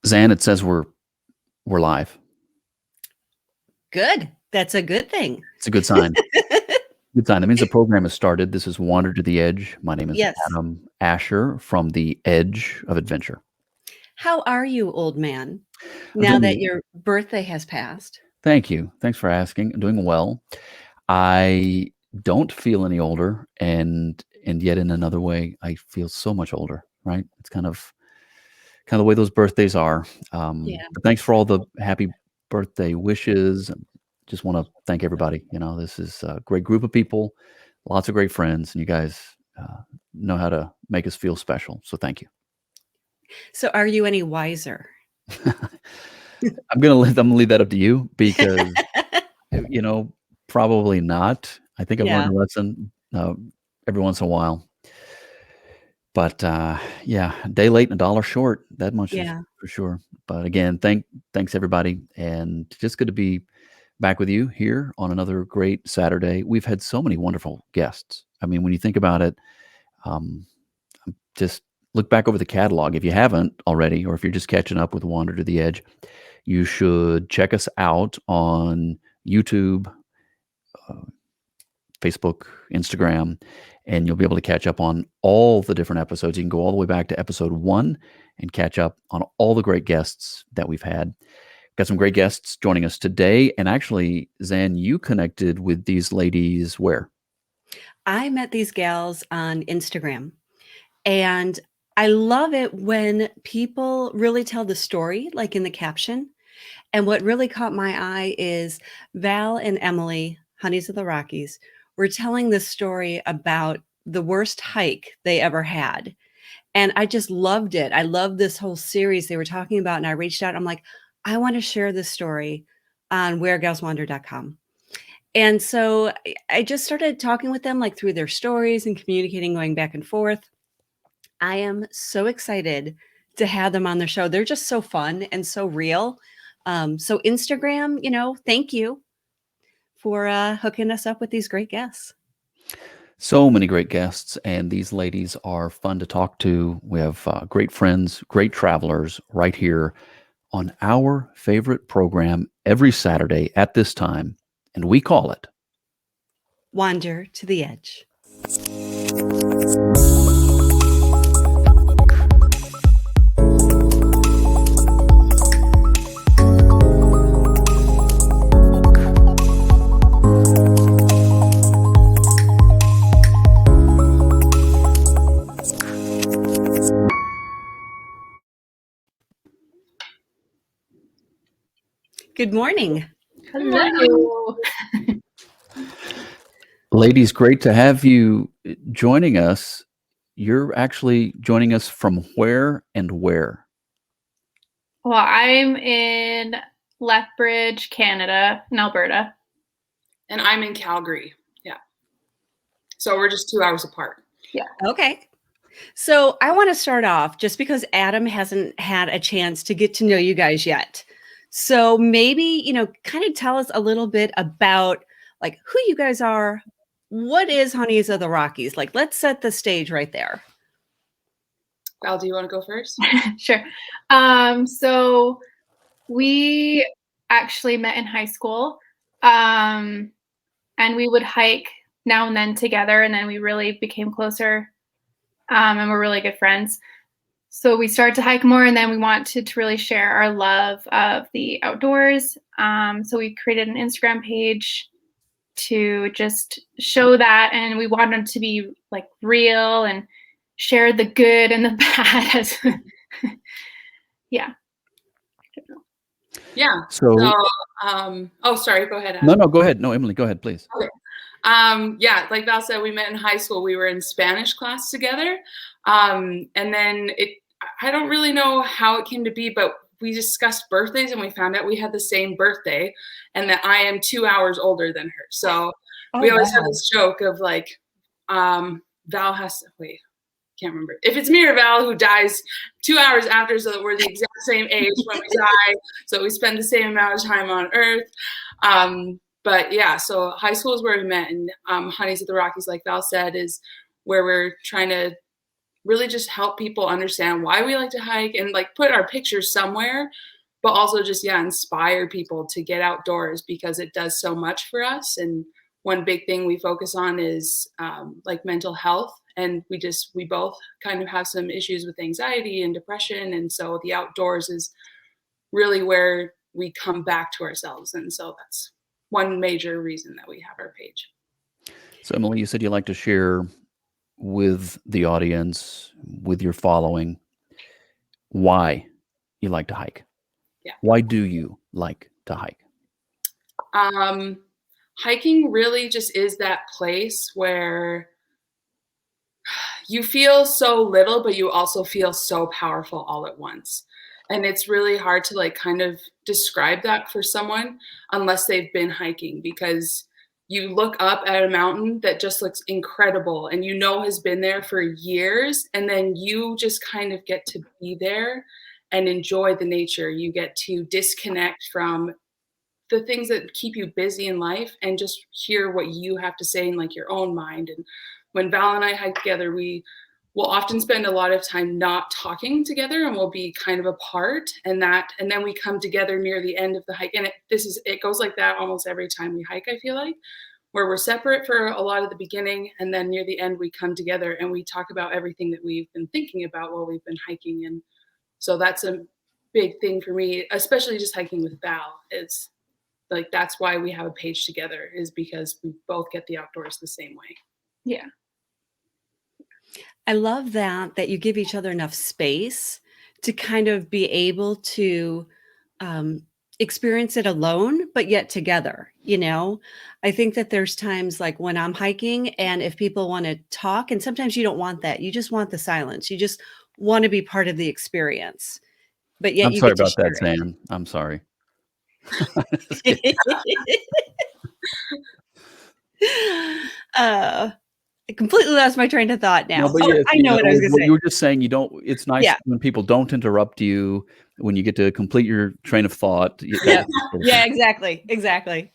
Zan, it says we're live. Good. That's a good thing. It's a good sign. Good sign. That means the program has started. This is Wander to the Edge. My name is Yes. Adam Asher from the Edge of Adventure. How are you, old man? I'm Now doing- that your birthday has passed. Thank you. Thanks for asking. I'm doing well. I don't feel any older, and yet in another way, I feel so much older. Right? It's kind of the way those birthdays are. Yeah. But thanks for all the happy birthday wishes. Just want to thank everybody. This is a great group of people, lots of great friends, and you guys know how to make us feel special. So thank you. So are you any wiser? I'm gonna leave that up to you because probably not. I think I've learned a lesson every once in a while. But yeah, a day late and a dollar short. That much is for sure. But again, thanks everybody, and just good to be back with you here on another great Saturday. We've had so many wonderful guests. I mean, when you think about it, just look back over the catalog. If you haven't already, or if you're just catching up with Wander to the Edge, you should check us out on YouTube, Facebook, Instagram, and you'll be able to catch up on all the different episodes. You can go all the way back to episode 1 and catch up on all the great guests that we've had. Got some great guests joining us today. And actually, Zan, you connected with these ladies where? I met these gals on Instagram. And I love it when people really tell the story, like in the caption. And what really caught my eye is Val and Emily, Honeys of the Rockies, were telling this story about the worst hike they ever had. And I just loved it. I loved this whole series they were talking about. And I reached out. I'm like, I want to share this story on wheregalswander.com. And so I just started talking with them like through their stories and communicating, going back and forth. I am so excited to have them on the show. They're just so fun and so real. So Instagram, thank you for hooking us up with these great guests. So many great guests, and these ladies are fun to talk to. We have great friends, great travelers right here on our favorite program every Saturday at this time, and we call it Wander to the Edge. Good morning. Hello. Ladies, great to have you joining us. You're actually joining us from where and where? Well, I'm in Lethbridge, Canada, in Alberta. And I'm in Calgary. Yeah. So we're just 2 hours apart. Yeah. Okay. So I want to start off just because Adam hasn't had a chance to get to know you guys yet. So maybe, kind of tell us a little bit about like who you guys are. What is Honeys of the Rockies? Like, let's set the stage right there. Val, do you want to go first? Sure. So we actually met in high school, and we would hike now and then together, and then we really became closer, and we're really good friends. So we started to hike more, and then we wanted to really share our love of the outdoors. So we created an Instagram page to just show that, and we wanted to be like real and share the good and the bad. Yeah. Yeah. So oh, sorry. Go ahead, Adam. No, go ahead. No, Emily, go ahead, please. Okay. Yeah, like Val said, we met in high school. We were in Spanish class together. And then I don't really know how it came to be, but we discussed birthdays and we found out we had the same birthday and that I am 2 hours older than her. So we always have this joke of like, Val has to, wait, can't remember. If it's me or Val who dies 2 hours after, so that we're the exact same age when we die. So we spend the same amount of time on Earth. But yeah, so high school is where we met, and Honeys of the Rockies, like Val said, is where we're really just help people understand why we like to hike and like put our pictures somewhere, but also just, yeah, inspire people to get outdoors because it does so much for us. And one big thing we focus on is like mental health. And we both kind of have some issues with anxiety and depression. And so the outdoors is really where we come back to ourselves. And so that's one major reason that we have our page. So, Emily, you said you like to share with the audience, with your following, why you like to hike. Yeah. Why do you like to hike? Hiking really just is that place where you feel so little, but you also feel so powerful all at once. And it's really hard to like kind of describe that for someone unless they've been hiking, because you look up at a mountain that just looks incredible and you know has been there for years, and then you just kind of get to be there and enjoy the nature. You get to disconnect from the things that keep you busy in life and just hear what you have to say in like your own mind. And when Val and I hike together, we will often spend a lot of time not talking together and we'll be kind of apart, and then we come together near the end of the hike. And it goes like that almost every time we hike, I feel like, where we're separate for a lot of the beginning, and then near the end we come together and we talk about everything that we've been thinking about while we've been hiking. And so that's a big thing for me, especially just hiking with Val. Is like, that's why we have a page together, is because we both get the outdoors the same way. Yeah. I love that you give each other enough space to kind of be able to experience it alone, but yet together. I think that there's times like when I'm hiking and if people want to talk, and sometimes you don't want that. You just want the silence. You just want to be part of the experience, but yet I'm you sorry get to about that, share Zan. I'm sorry. it. I completely lost my train of thought now. No, but Oh, yes, I know what I was going to what say. you were just saying, it's nice Yeah. when people don't interrupt you, when you get to complete your train of thought. Yeah. Yeah, exactly.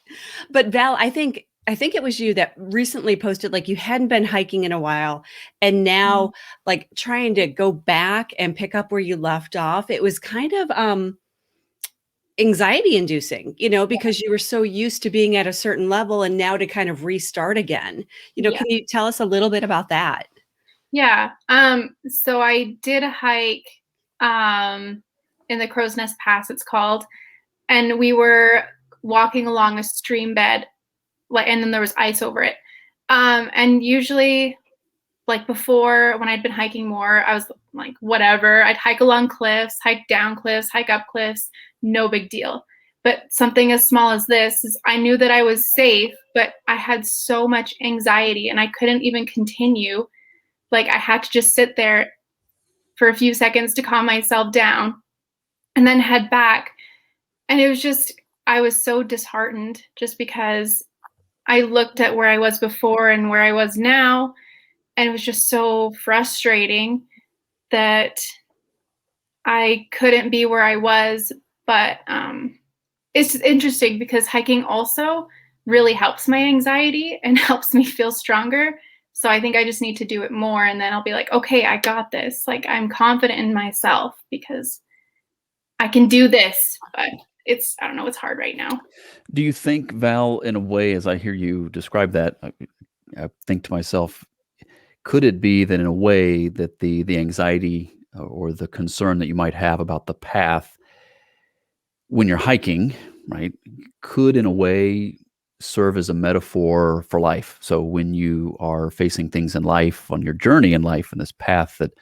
But Val, I think it was you that recently posted like you hadn't been hiking in a while, and now like trying to go back and pick up where you left off. It was kind of anxiety inducing, because you were so used to being at a certain level and now to kind of restart again. Yeah. Can you tell us a little bit about that? Yeah. So I did a hike in the Crow's Nest Pass, it's called, and we were walking along a stream bed, and then there was ice over it. And usually, like before, when I'd been hiking more, I was like, whatever. I'd hike along cliffs, hike down cliffs, hike up cliffs, no big deal. But something as small as this, I knew that I was safe, but I had so much anxiety and I couldn't even continue. Like I had to just sit there for a few seconds to calm myself down and then head back. And it was just, I was so disheartened just because I looked at where I was before and where I was now, and it was just so frustrating that I couldn't be where I was. But it's interesting because hiking also really helps my anxiety and helps me feel stronger. So I think I just need to do it more, and then I'll be like, okay, I got this. Like I'm confident in myself because I can do this. But I don't know, it's hard right now. Do you think, Val, in a way, as I hear you describe that, I think to myself, could it be that in a way that the anxiety or the concern that you might have about the path when you're hiking, right, could in a way serve as a metaphor for life? So when you are facing things in life, on your journey in life, and this path that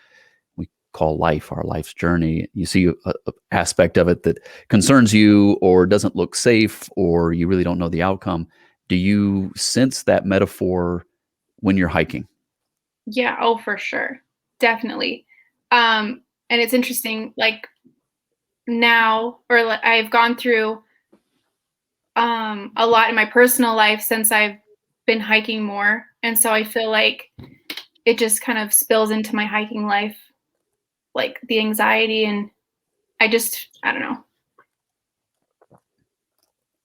we call life, our life's journey, you see a aspect of it that concerns you or doesn't look safe, or you really don't know the outcome. Do you sense that metaphor when you're hiking? Yeah, oh, for sure. Definitely. And it's interesting, like now, or like, I've gone through a lot in my personal life since I've been hiking more. And so I feel like it just kind of spills into my hiking life, like the anxiety, and I don't know.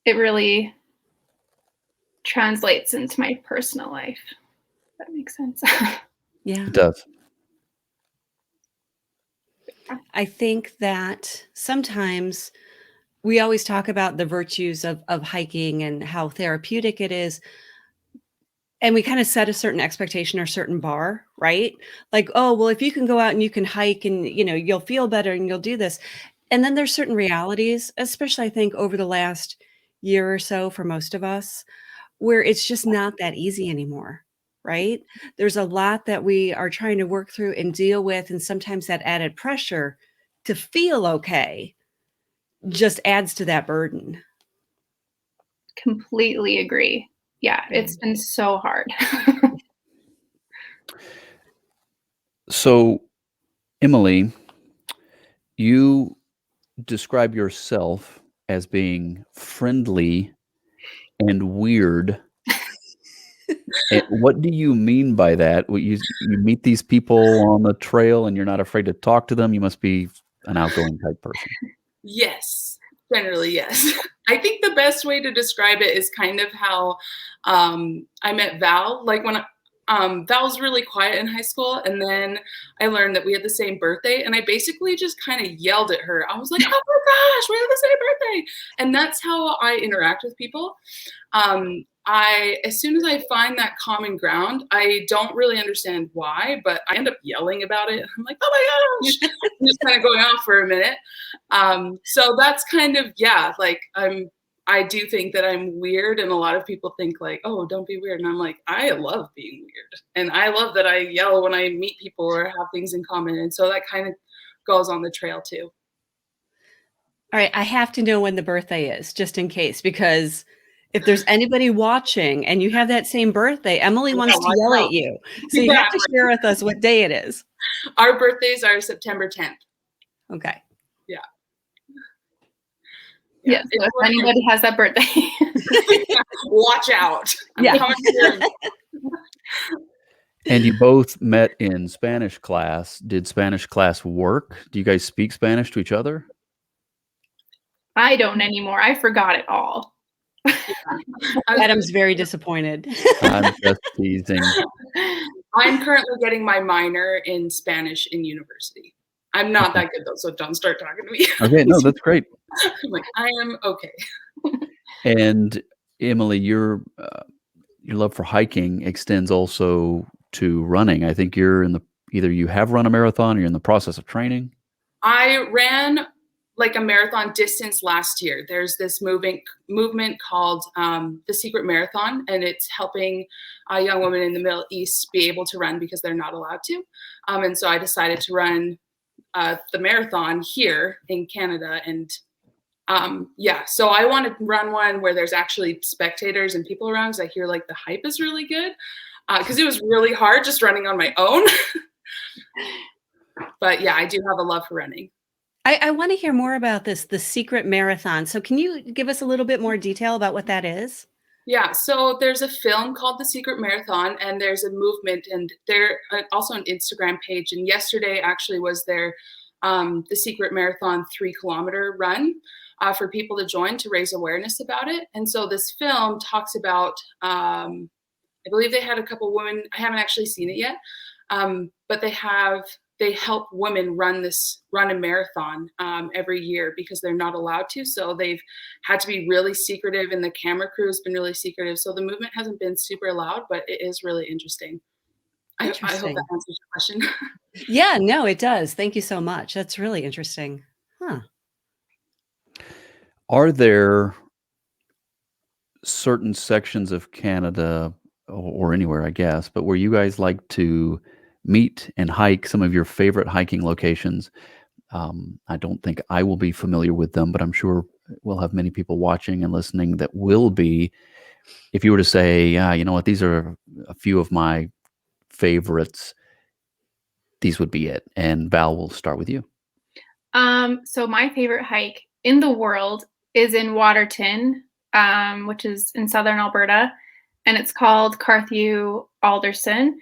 It really translates into my personal life. If that makes sense. Yeah. It does. I think that sometimes we always talk about the virtues of hiking and how therapeutic it is. And we kind of set a certain expectation or certain bar, right? Like, oh, well, if you can go out and you can hike and, you'll feel better and you'll do this. And then there's certain realities, especially I think over the last year or so for most of us, where it's just not that easy anymore, right? There's a lot that we are trying to work through and deal with. And sometimes that added pressure to feel okay just adds to that burden. Completely agree. Yeah, it's been so hard. So, Emily, you describe yourself as being friendly and weird. And what do you mean by that? You meet these people on the trail and you're not afraid to talk to them? You must be an outgoing type person. Yes, generally, yes. I think the best way to describe it is kind of how I met Val. Like when Val was really quiet in high school, and then I learned that we had the same birthday, and I basically just kind of yelled at her. I was like, "Oh my gosh, we have the same birthday!" And that's how I interact with people. As soon as I find that common ground, I don't really understand why, but I end up yelling about it. I'm like, "Oh my gosh!" I'm just kind of going off for a minute. So that's kind of, yeah, like I do think that I'm weird, and a lot of people think like, "Oh, don't be weird." And I'm like, I love being weird. And I love that I yell when I meet people or have things in common. And so that kind of goes on the trail too. All right, I have to know when the birthday is, just in case, because if there's anybody watching and you have that same birthday, Emily wants to yell at you. So you have to share with us what day it is. Our birthdays are September 10th. Okay. Yeah. Yeah, so if anybody has that birthday. Watch out. Yeah. And you both met in Spanish class. Did Spanish class work? Do you guys speak Spanish to each other? I don't anymore. I forgot it all. Adam's very disappointed. I'm just teasing. I'm currently getting my minor in Spanish in university. I'm not that good though, so don't start talking to me. Okay, no, that's great. I'm like, I am okay. And Emily, your love for hiking extends also to running. I think you're either you have run a marathon or you're in the process of training. I ran like a marathon distance last year. There's this movement called the Secret Marathon, and it's helping young women in the Middle East be able to run because they're not allowed to. And so I decided to run the marathon here in Canada. And yeah, so I want to run one where there's actually spectators and people around, because I hear like the hype is really good. Because it was really hard just running on my own. But yeah, I do have a love for running. I want to hear more about this, the Secret Marathon. So can you give us a little bit more detail about what that is? Yeah, so there's a film called The Secret Marathon, and there's a movement, and they're also an Instagram page. And yesterday actually was their The Secret Marathon 3-kilometer run for people to join to raise awareness about it. And so this film talks about, I believe they had a couple women, I haven't actually seen it yet, but they help women run a marathon every year because they're not allowed to. So they've had to be really secretive, and the camera crew has been really secretive. So the movement hasn't been super loud, but it is really interesting. I hope that answers your question. Yeah, no, it does. Thank you so much. That's really interesting. Huh. Are there certain sections of Canada or anywhere, I guess, but where you guys like to meet and hike, some of your favorite hiking locations? I don't think I will be familiar with them, but I'm sure we'll have many people watching and listening that will be. If you were to say, yeah, you know what, these are a few of my favorites, these would be it. And Val, we'll start with you. So my favorite hike in the world is in Waterton, which is in southern Alberta, and it's called Carthew Alderson.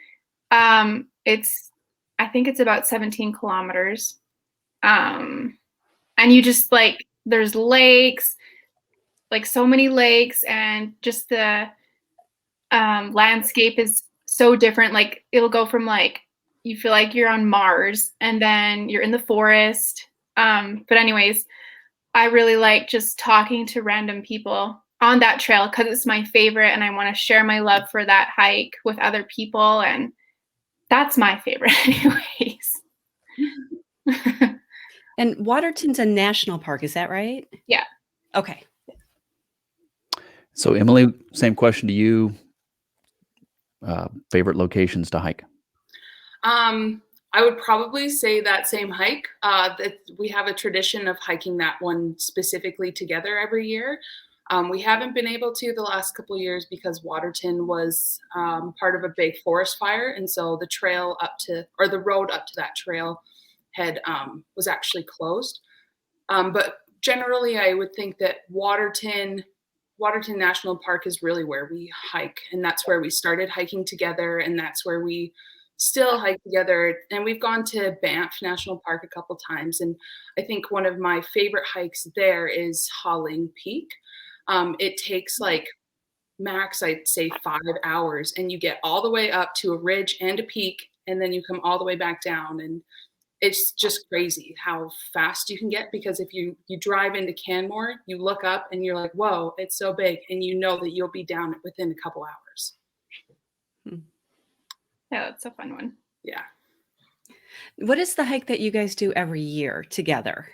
I think it's about 17 kilometers. And you just there's lakes, like so many lakes, and just the landscape is so different. Like it'll go from like you feel like you're on Mars, and then you're in the forest. But anyways, I really like just talking to random people on that trail because it's my favorite, and I want to share my love for that hike with other people, and that's my favorite anyways. And Waterton's a national park, is that right? Yeah. Okay. So Emily, same question to you. Favorite locations to hike? I would probably say that same hike. That we have a tradition of hiking that one specifically together every year. We haven't been able to the last couple of years because Waterton was part of a big forest fire, and so the trail up to, or the road up to that trail had was actually closed. But generally, I would think that Waterton National Park is really where we hike, and that's where we started hiking together, and that's where we still hike together. And we've gone to Banff National Park a couple times, and I think one of my favorite hikes there is Hauling Peak. It takes like max, I'd say 5 hours, and you get all the way up to a ridge and a peak, and then you come all the way back down. And it's just crazy how fast you can get, because if you drive into Canmore, you look up and you're like, whoa, it's so big, and you know that you'll be down within a couple hours. Yeah, that's a fun one. Yeah. What is the hike that you guys do every year together?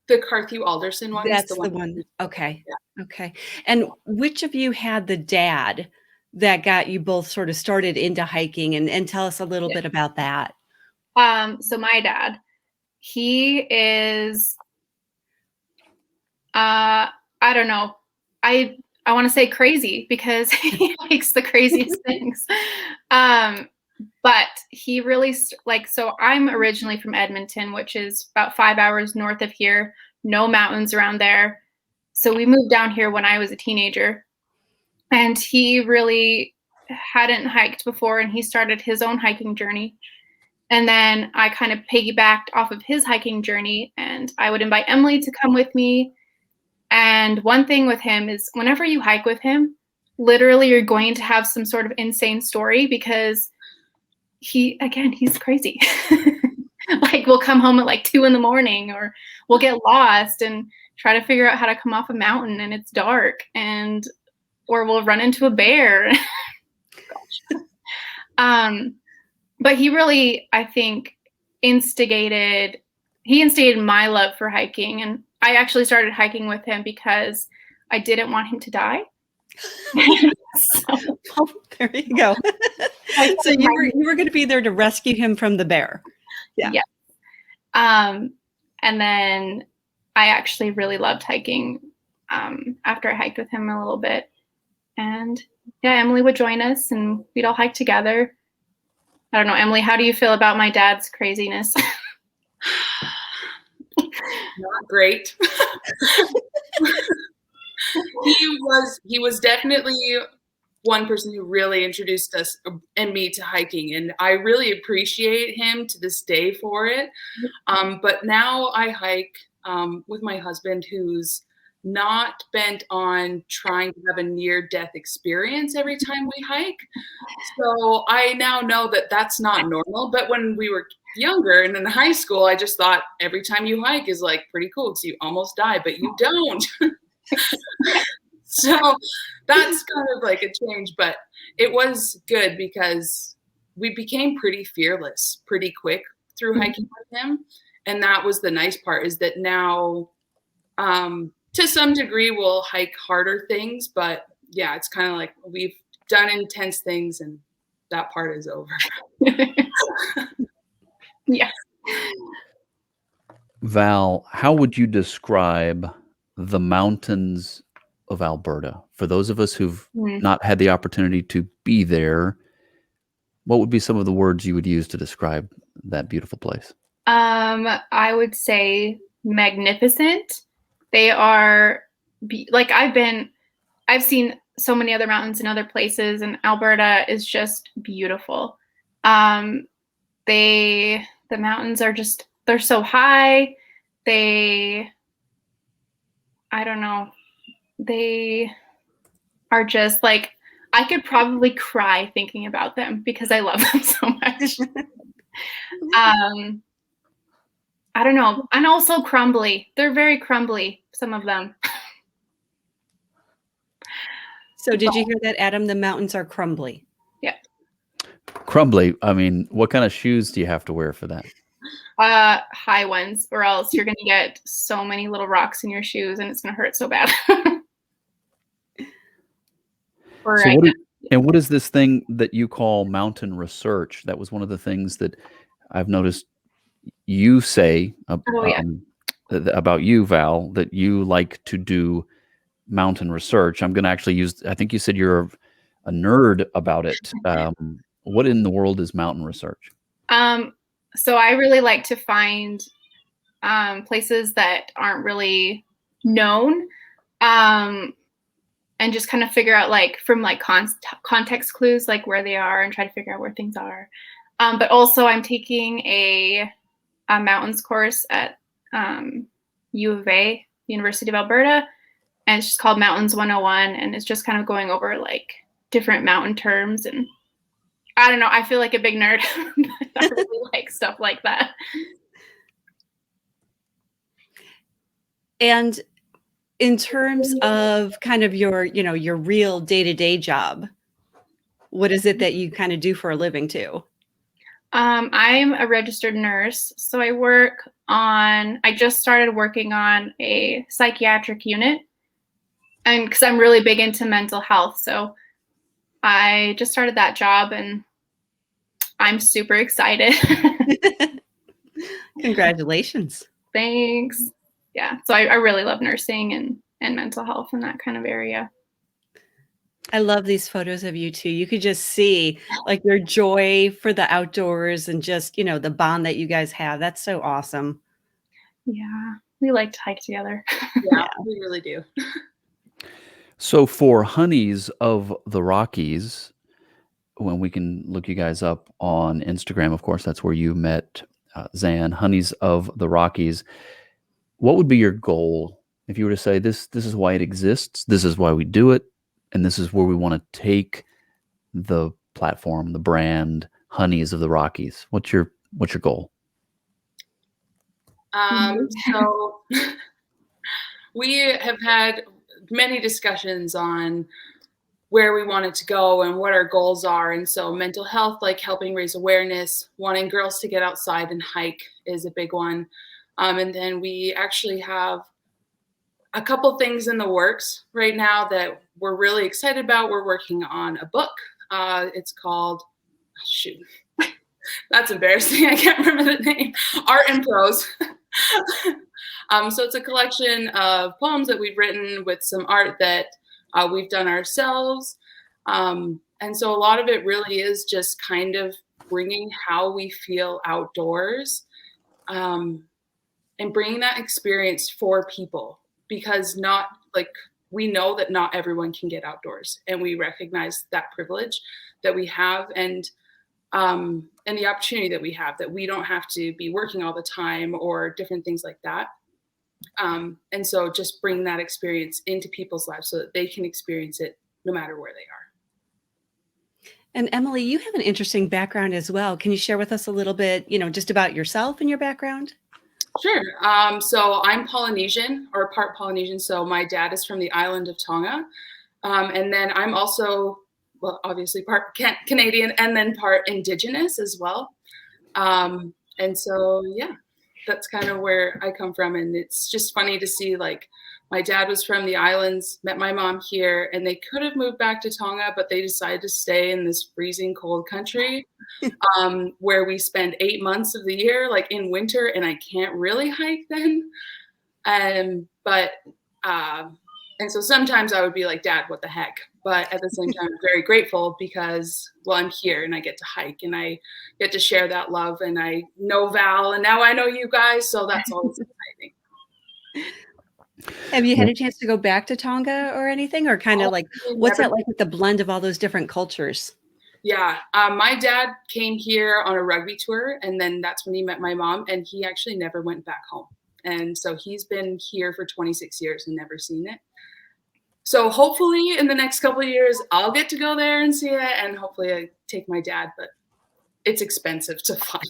The Carthew Alderson one. That's the one. Okay. Yeah. Okay. And which of you had the dad that got you both sort of started into hiking, and tell us a little bit about that? So my dad, he is, I don't know. I want to say crazy because he likes the craziest things. But he really so I'm originally from Edmonton, which is about 5 hours north of here, no mountains around there. So we moved down here when I was a teenager, and he really hadn't hiked before, and he started his own hiking journey. And then I kind of piggybacked off of his hiking journey, and I would invite Emily to come with me. And one thing with him is whenever you hike with him, literally you're going to have some sort of insane story, because he's crazy. Like we'll come home at like 2 a.m, or we'll get lost and try to figure out how to come off a mountain and it's dark, or we'll run into a bear. But he really, I think, instigated my love for hiking. And I actually started hiking with him because I didn't want him to die. Oh, there you go. So you were going to be there to rescue him from the bear. Yeah. And then I actually really loved hiking after I hiked with him a little bit. And yeah, Emily would join us and we'd all hike together. I don't know, Emily, how do you feel about my dad's craziness? Not great. He was definitely one person who really introduced us and me to hiking, and I really appreciate him to this day for it. But now I hike with my husband, who's not bent on trying to have a near-death experience every time we hike. So I now know that that's not normal. But when we were younger and in high school, I just thought every time you hike is like pretty cool because you almost die, but you don't. So that's kind of like a change, but it was good because we became pretty fearless pretty quick through hiking with him. And that was the nice part, is that now, to some degree, we'll hike harder things, but yeah, it's kind of like we've done intense things and that part is over. Yeah. Val, how would you describe the Mountains of Alberta? For those of us who've not had the opportunity to be there, what would be some of the words you would use to describe that beautiful place? I would say magnificent. They are I've seen so many other mountains in other places, and Alberta is just beautiful. The mountains are they're so high. I don't know. They are just like, I could probably cry thinking about them because I love them so much. Um, I don't know. And also crumbly. They're very crumbly, some of them. So did you hear that, Adam? The mountains are crumbly. Yeah. Crumbly. I mean, what kind of shoes do you have to wear for that? High ones, or else you're gonna get so many little rocks in your shoes and it's gonna hurt so bad. So what is this thing that you call mountain research? That was one of the things that I've noticed you say about you, Val, that you like to do mountain research. I'm going to actually I think you said you're a nerd about it. What in the world is mountain research? So I really like to find places that aren't really known, and just kind of figure out like from like context clues, like where they are, and try to figure out where things are. But also I'm taking a mountains course at U of A, University of Alberta, and it's just called Mountains 101, and it's just kind of going over like different mountain terms. And I don't know, I feel like a big nerd. I really like stuff like that. And in terms of kind of your, your real day-to-day job, what is it that you kind of do for a living too? I'm a registered nurse. So I just started working on a psychiatric unit, and because I'm really big into mental health. So I just started that job and I'm super excited. Congratulations. Thanks. Yeah. So I really love nursing and mental health in that kind of area. I love these photos of you two. You could just see like your joy for the outdoors and just, the bond that you guys have. That's so awesome. Yeah. We like to hike together. Yeah, we really do. So for Honeys of the Rockies, when we can look you guys up on Instagram, of course, that's where you met Zan, Honeys of the Rockies. What would be your goal if you were to say this is why it exists, this is why we do it, and this is where we want to take the platform, the brand, Honeys of the Rockies? What's your goal? So we have had many discussions on where we want it to go and what our goals are. And so mental health, like helping raise awareness, wanting girls to get outside and hike is a big one. And then we actually have a couple things in the works right now that we're really excited about. We're working on a book. It's called, shoot, that's embarrassing. I can't remember the name. Art and Prose. So it's a collection of poems that we've written with some art that we've done ourselves. And so a lot of it really is just kind of bringing how we feel outdoors, and bringing that experience for people, because we know that not everyone can get outdoors, and we recognize that privilege that we have, and the opportunity that we have, that we don't have to be working all the time or different things like that. And so just bring that experience into people's lives so that they can experience it no matter where they are. And Emily, you have an interesting background as well. Can you share with us a little bit, just about yourself and your background? Sure. So I'm Polynesian, or part Polynesian. So my dad is from the island of Tonga. And then I'm also, well, obviously part Canadian and then part Indigenous as well. And so, yeah, that's kind of where I come from. And it's just funny to see, like, my dad was from the islands, met my mom here, and they could have moved back to Tonga, but they decided to stay in this freezing cold country where we spend 8 months of the year, like in winter, and I can't really hike then. And so sometimes I would be like, Dad, what the heck? But at the same time, I'm very grateful because, well, I'm here and I get to hike and I get to share that love, and I know Val and now I know you guys. So that's always exciting. Have you had a chance to go back to Tonga or anything, or kind of like, what's that like with the blend of all those different cultures? Yeah. My dad came here on a rugby tour, and then that's when he met my mom, and he actually never went back home. And so he's been here for 26 years and never seen it. So hopefully in the next couple of years, I'll get to go there and see it, and hopefully I take my dad. But it's expensive to fly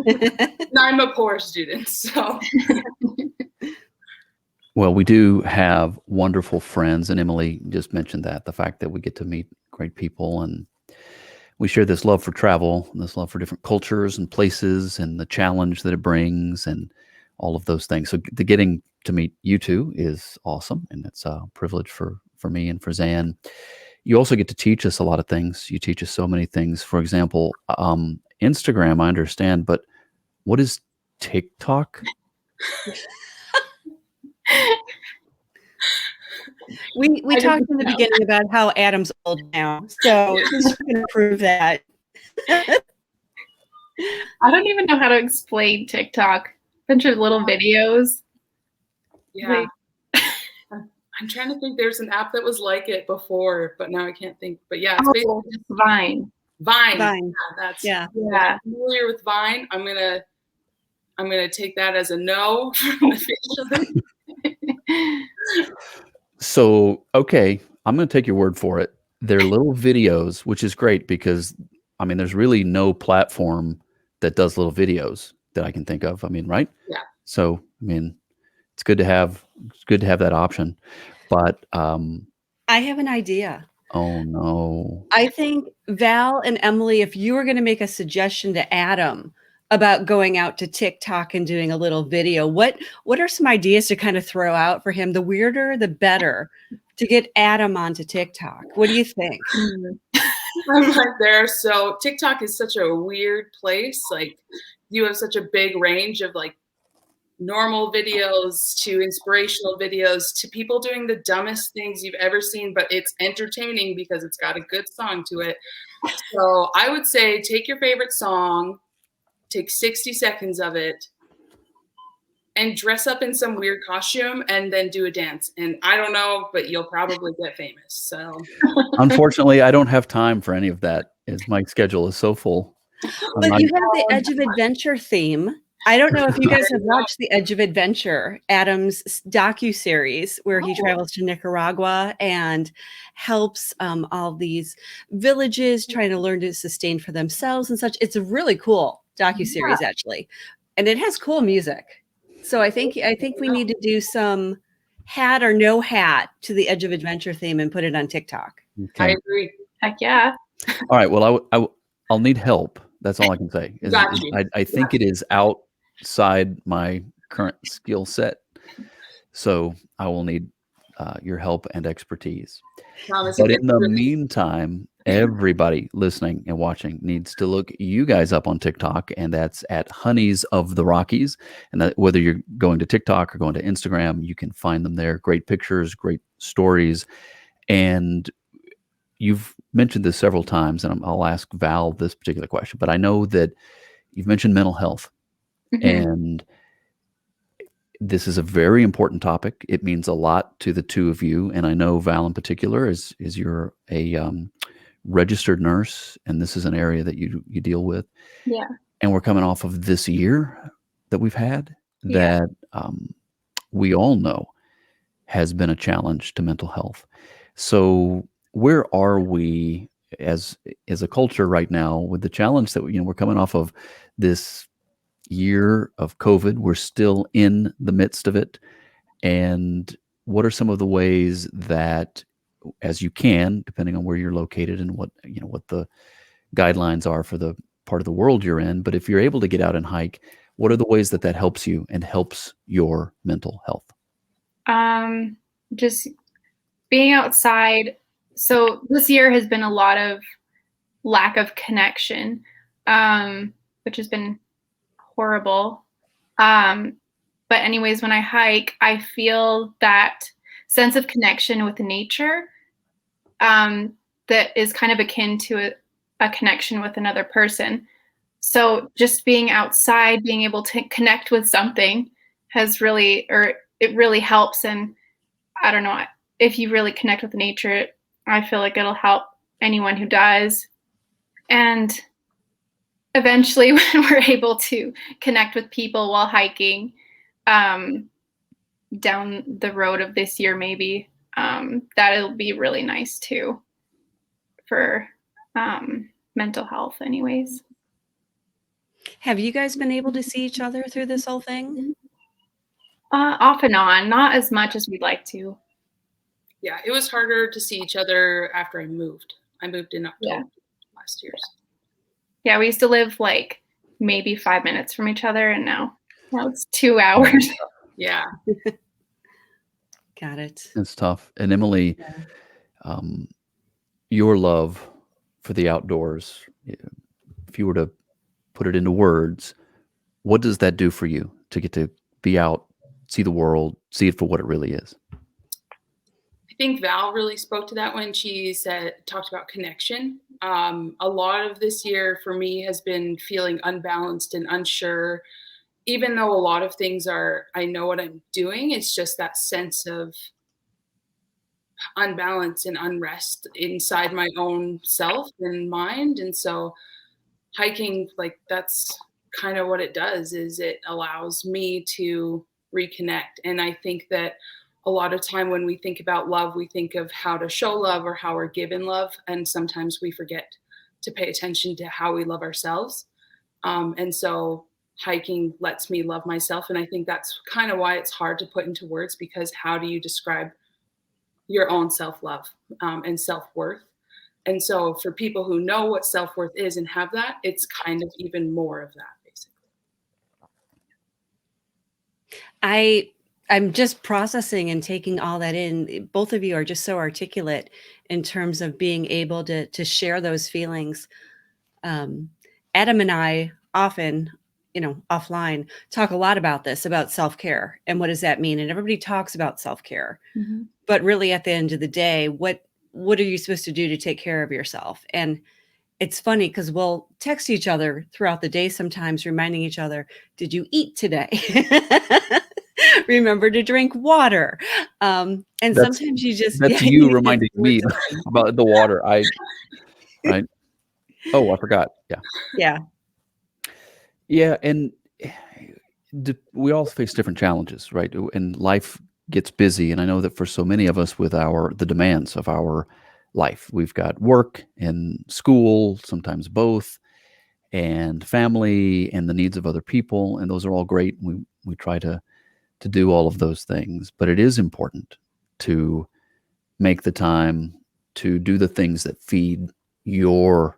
there. And I'm a poor student, so. Well, we do have wonderful friends, and Emily just mentioned that, the fact that we get to meet great people, and we share this love for travel, and this love for different cultures and places, and the challenge that it brings, and all of those things. So the getting to meet you two is awesome, and it's a privilege for me and for Zan. You also get to teach us a lot of things. You teach us so many things. For example, Instagram, I understand, but what is TikTok? We talked in the beginning about how Adam's old now, so he's going to prove that. I don't even know how to explain TikTok. Bunch of little videos. Yeah. I'm trying to think. There's an app that was like it before, but now I can't think. But yeah, it's basically just Vine. Vine. Yeah, I'm familiar with Vine. I'm gonna take that as a no from the official. So, okay, I'm going to take your word for it. They're little videos, which is great because, I mean, there's really no platform that does little videos that I can think of. I mean, right? Yeah. So, I mean, it's good to have that option. But I have an idea. Oh no. I think Val and Emily, if you were going to make a suggestion to Adam about going out to TikTok and doing a little video, what are some ideas to kind of throw out for him? The weirder, the better, to get Adam onto TikTok. What do you think? I'm right there. So TikTok is such a weird place. Like, you have such a big range of like normal videos to inspirational videos to people doing the dumbest things you've ever seen, but it's entertaining because it's got a good song to it. So I would say take your favorite song, take 60 seconds of it, and dress up in some weird costume and then do a dance. And I don't know, but you'll probably get famous. So unfortunately, I don't have time for any of that, as my schedule is so full. But you have the Edge of Adventure theme. I don't know if you guys have watched The Edge of Adventure, Adam's docuseries, where he travels to Nicaragua and helps all these villages trying to learn to sustain for themselves and such. It's a really cool docuseries, actually, and it has cool music. So I think we need to do some hat or no hat to the Edge of Adventure theme and put it on TikTok. Okay. I agree. Heck yeah. All right. Well, I'll need help. That's all I can say. I think it is outside my current skill set, so I will need your help and expertise. But in the meantime, everybody listening and watching needs to look you guys up on TikTok, and that's at Honeys of the Rockies. And that, whether you're going to TikTok or going to Instagram, you can find them there. Great pictures, great stories. And you've mentioned this several times, and I'll ask Val this particular question, but I know that you've mentioned mental health. And this is a very important topic. It means a lot to the two of you. And I know Val in particular is you're a registered nurse, and this is an area that you deal with. Yeah. And we're coming off of this year that we've had that we all know has been a challenge to mental health. So where are we as a culture right now with the challenge that we're coming off of this year of COVID? We're still in the midst of it. And what are some of the ways that, as you can, depending on where you're located and what the guidelines are for the part of the world you're in, but if you're able to get out and hike, what are the ways that helps you and helps your mental health? Just being outside. So this year has been a lot of lack of connection, which has been horrible. But anyways, when I hike, I feel that sense of connection with nature that is kind of akin to a connection with another person. So just being outside, being able to connect with something it really helps. And I don't know, if you really connect with nature, I feel like it'll help anyone who does. And eventually, when we're able to connect with people while hiking down the road of this year, maybe that'll be really nice too for mental health anyways. Have you guys been able to see each other through this whole thing? Off and on, not as much as we'd like to. Yeah, it was harder to see each other after I moved. I moved in Yeah. October last year. Yeah, we used to live like maybe 5 minutes from each other, and now it's 2 hours. Yeah. Got it. It's tough. And Emily, your love for the outdoors, if you were to put it into words, what does that do for you to get to be out, see the world, see it for what it really is? I think Val really spoke to that when she talked about connection. A lot of this year for me has been feeling unbalanced and unsure, even though a lot of things I know what I'm doing. It's just that sense of unbalance and unrest inside my own self and mind. And so hiking, like, that's kind of what it does, is it allows me to reconnect. And I think that a lot of time when we think about love, we think of how to show love or how we're given love, and sometimes we forget to pay attention to how we love ourselves. And so hiking lets me love myself, and I think that's kind of why it's hard to put into words, because how do you describe your own self-love and self-worth? And so for people who know what self-worth is and have that, it's kind of even more of that, basically. I'm just processing and taking all that in. Both of you are just so articulate in terms of being able to share those feelings. Adam and I often, offline, talk a lot about this, about self-care and what does that mean? And everybody talks about self-care, but really at the end of the day, what are you supposed to do to take care of yourself? And it's funny because we'll text each other throughout the day sometimes, reminding each other, did you eat today? Remember to drink water. And sometimes you just that's you reminding me about the water. Right. Oh, I forgot. Yeah. Yeah. And we all face different challenges, right? And life gets busy. And I know that for so many of us, with the demands of our life, we've got work and school, sometimes both, and family and the needs of other people. And those are all great. We try to do all of those things, but it is important to make the time to do the things that feed your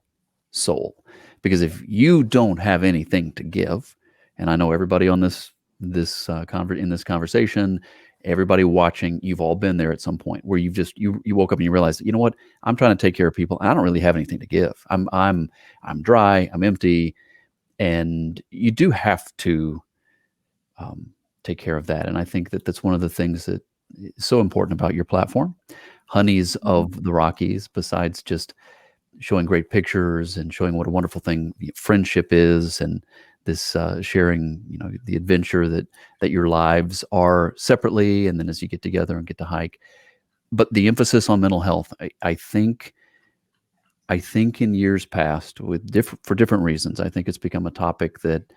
soul. Because if you don't have anything to give, and I know everybody on in this conversation, everybody watching, you've all been there at some point where you woke up and you realized, you know what, I'm trying to take care of people. I don't really have anything to give. I'm dry. I'm empty, and you do have to take care of that. And I think that that's one of the things that is so important about your platform, Honeys of the Rockies, besides just showing great pictures and showing what a wonderful thing friendship is, and this sharing, the adventure that your lives are separately, and then as you get together and get to hike. But the emphasis on mental health, I think in years past, for different reasons, I think it's become a topic that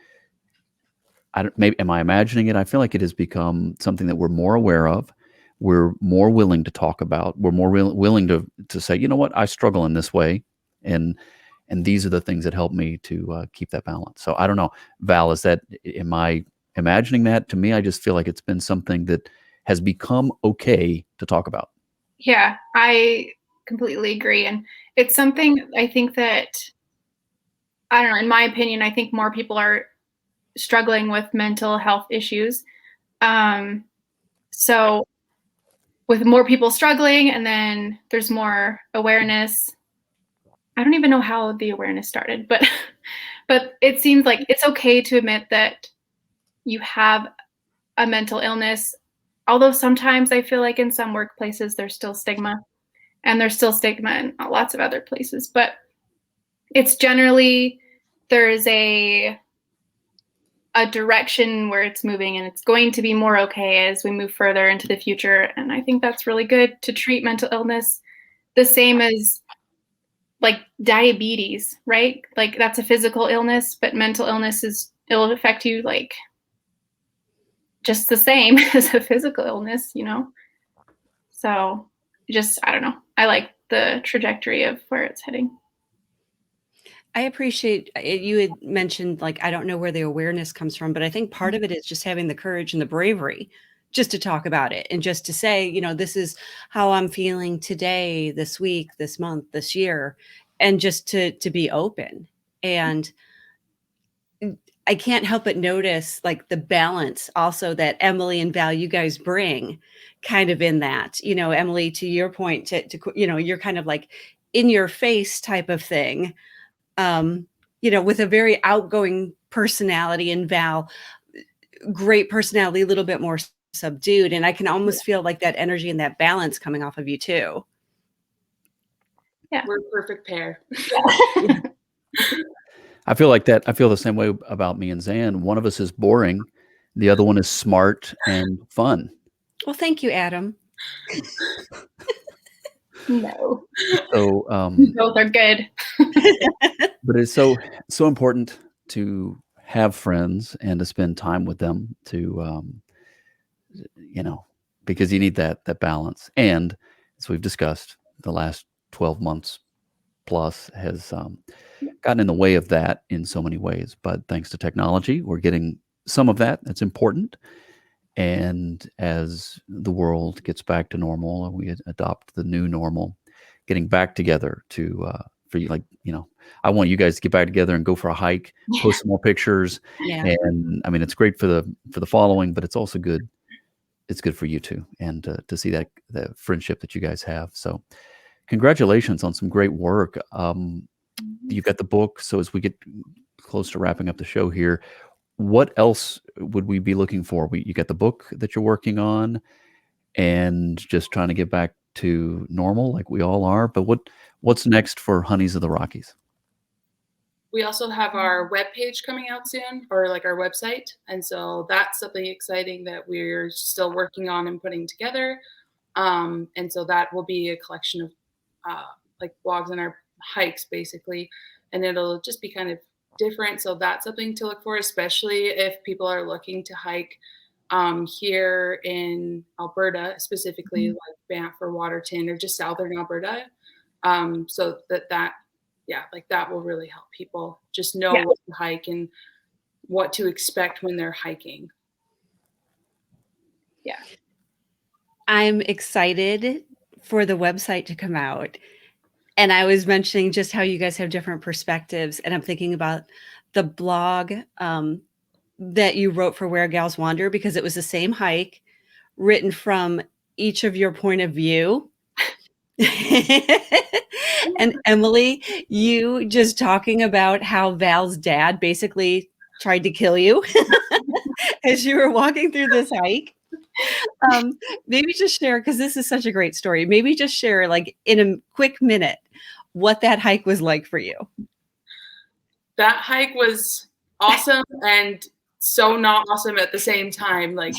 maybe, am I imagining it? I feel like it has become something that we're more aware of. We're more willing to talk about. We're more willing to say, you know what, I struggle in this way, and these are the things that help me to keep that balance. So I don't know, Val, am I imagining that? To me, I just feel like it's been something that has become okay to talk about. Yeah, I completely agree. And it's something I think that, I don't know, in my opinion, I think more people are struggling with mental health issues. So with more people struggling, and then there's more awareness. I don't even know how the awareness started, but it seems like it's okay to admit that you have a mental illness. Although sometimes I feel like in some workplaces there's still stigma, and there's still stigma in lots of other places, but it's generally, there is a direction where it's moving, and it's going to be more okay as we move further into the future. And I think that's really good to treat mental illness the same as like diabetes, right? Like that's a physical illness, but mental illness it'll affect you like just the same as a physical illness, So I don't know. I like the trajectory of where it's heading. I appreciate it. You had mentioned, like, I don't know where the awareness comes from, but I think part of it is just having the courage and the bravery just to talk about it and just to say, this is how I'm feeling today, this week, this month, this year, and just to be open. And I can't help but notice like the balance also that Emily and Val, you guys bring kind of in that, Emily, to your point, you're kind of like in your face type of thing, with a very outgoing personality, and Val, great personality, a little bit more subdued. And I can almost feel like that energy and that balance coming off of you too. Yeah. We're a perfect pair. Yeah. I feel like that. I feel the same way about me and Zan. One of us is boring. The other one is smart and fun. Well, thank you, Adam. No. So, both are good. but it's so important to have friends and to spend time with them to, because you need that balance. And as we've discussed, the last 12 months plus has gotten in the way of that in so many ways. But thanks to technology, we're getting some of that. That's important. And as the world gets back to normal and we adopt the new normal, getting back together for you, I want you guys to get back together and go for a hike, post some more pictures. Yeah. And I mean, it's great for the following, but it's also good. It's good for you too. And to see that the friendship that you guys have. So congratulations on some great work. You've got the book. So as we get close to wrapping up the show here, what else would we be looking for? You got the book that you're working on and just trying to get back to normal like we all are. But what's next for Honeys of the Rockies? We also have our webpage coming out soon, or like our website. And so that's something exciting that we're still working on and putting together. And so that will be a collection of like blogs and our hikes basically. And it'll just be kind of different. So that's something to look for, especially if people are looking to hike here in Alberta, specifically like Banff or Waterton or just southern Alberta. So that will really help people just know what to hike and what to expect when they're hiking. Yeah. I'm excited for the website to come out. And I was mentioning just how you guys have different perspectives. And I'm thinking about the blog that you wrote for Where Gals Wander, because it was the same hike written from each of your point of view. And Emily, you just talking about how Val's dad basically tried to kill you as you were walking through this hike. Maybe just share, because this is such a great story. Maybe just share, like in a quick minute, what that hike was like for you. That hike was awesome and so not awesome at the same time. Like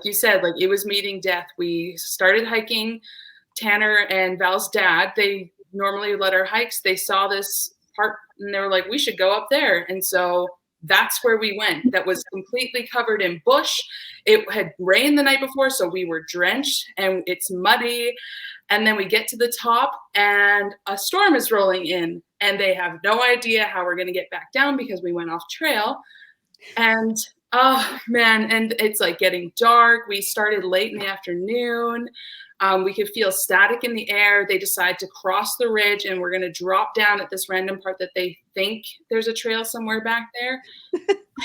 you said, like it was meeting death. We started hiking. Tanner and Val's dad, they normally led our hikes. They saw this part and they were like, we should go up there. And so that's where we went. That was completely covered in bush. It had rained the night before, so we were drenched and it's muddy. And then we get to the top and a storm is rolling in and they have no idea how we're going to get back down because we went off trail. And oh man, and it's like getting dark. We started late in the afternoon. We could feel static in the air. They decide to cross the ridge and we're going to drop down at this random part that they think there's a trail somewhere back there,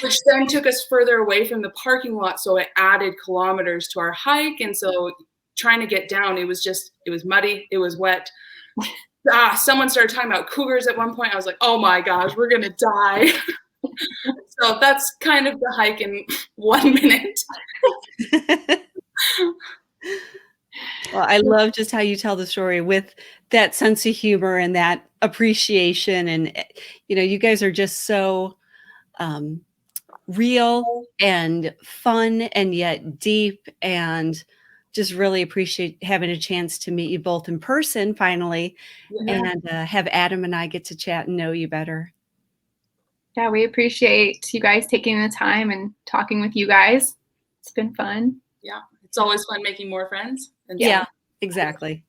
which then took us further away from the parking lot. So it added kilometers to our hike. And so trying to get down, it was muddy. It was wet. Someone started talking about cougars at one point. I was like, oh my gosh, we're going to die. So that's kind of the hike in 1 minute. Well, I love just how you tell the story with that sense of humor and that appreciation. And, you guys are just so real and fun and yet deep, and just really appreciate having a chance to meet you both in person finally, and have Adam and I get to chat and know you better. Yeah, we appreciate you guys taking the time and talking with you guys. It's been fun. Yeah, it's always fun making more friends. Yeah, exactly.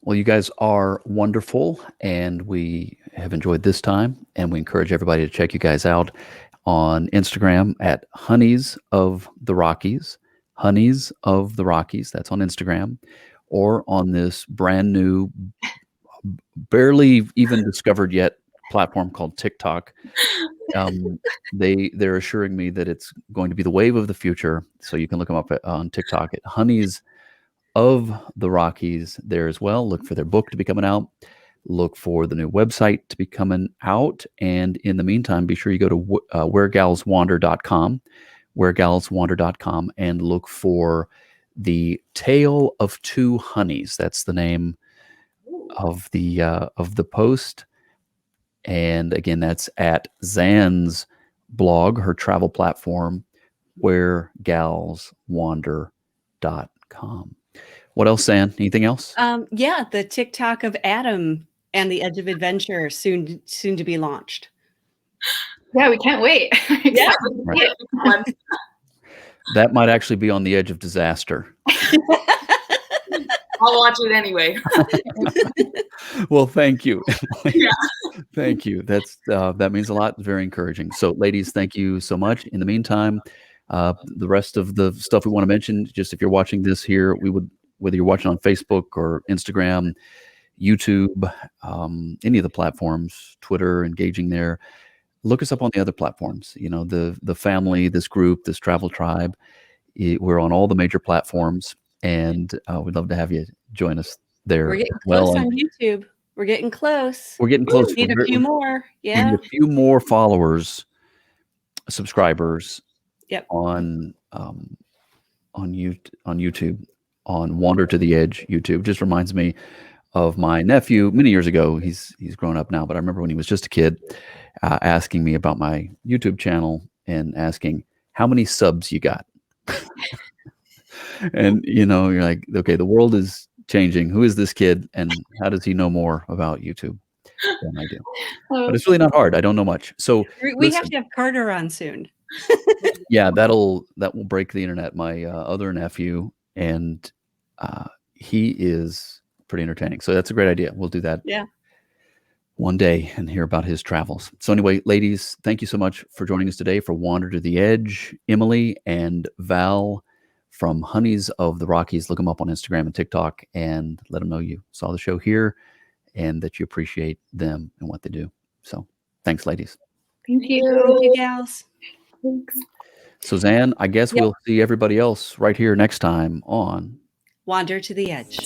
Well, you guys are wonderful, and we have enjoyed this time, and we encourage everybody to check you guys out on Instagram at Honeys of the Rockies. Honeys of the Rockies. That's on Instagram, or on this brand new, barely even discovered yet platform called TikTok. They're assuring me that it's going to be the wave of the future. So you can look them up on TikTok at Honeys of the Rockies there as well. Look for their book to be coming out. Look for the new website to be coming out. And in the meantime, be sure you go to wheregalswander.com, wheregalswander.com, and look for The Tale of Two Honeys. That's the name of the post. And again, that's at Zan's blog, her travel platform, wheregalswander.com. What else, Zan? Anything else? Yeah, the TikTok of Adam and the Edge of Adventure soon to be launched. Yeah, we can't wait. Yeah. Right. That might actually be on the edge of disaster. I'll watch it anyway. Well, thank you. Yeah. Thank you. That means a lot. It's very encouraging. So, ladies, thank you so much. In the meantime, the rest of the stuff we want to mention, just if you're watching this here, we would, whether you're watching on Facebook or Instagram, YouTube, any of the platforms, Twitter, engaging there, look us up on the other platforms. You know, the family, this group, this travel tribe. We're on all the major platforms, and we'd love to have you join us there. We're getting close on YouTube. We're getting close. We're getting close. We need a few more. Yeah. We need a few more followers, subscribers. Yep. On YouTube, on Wander to the Edge YouTube. Just reminds me of my nephew many years ago. He's grown up now, but I remember when he was just a kid, asking me about my YouTube channel and asking how many subs you got. And you know, you're like, okay, the world is changing. Who is this kid, and how does he know more about YouTube than I do? But it's really not hard. I don't know much. So we have to have Carter on soon. Yeah, that will break the internet. My other nephew, and he is pretty entertaining. So that's a great idea. We'll do that. Yeah. One day and hear about his travels. So anyway, ladies, thank you so much for joining us today for Wander to the Edge. Emily and Val from Honeys of the Rockies. Look them up on Instagram and TikTok and let them know you saw the show here and that you appreciate them and what they do. So thanks, ladies. Thank you. Thank you, gals. Thanks. So Zan, I guess we'll see everybody else right here next time on Wander to the Edge.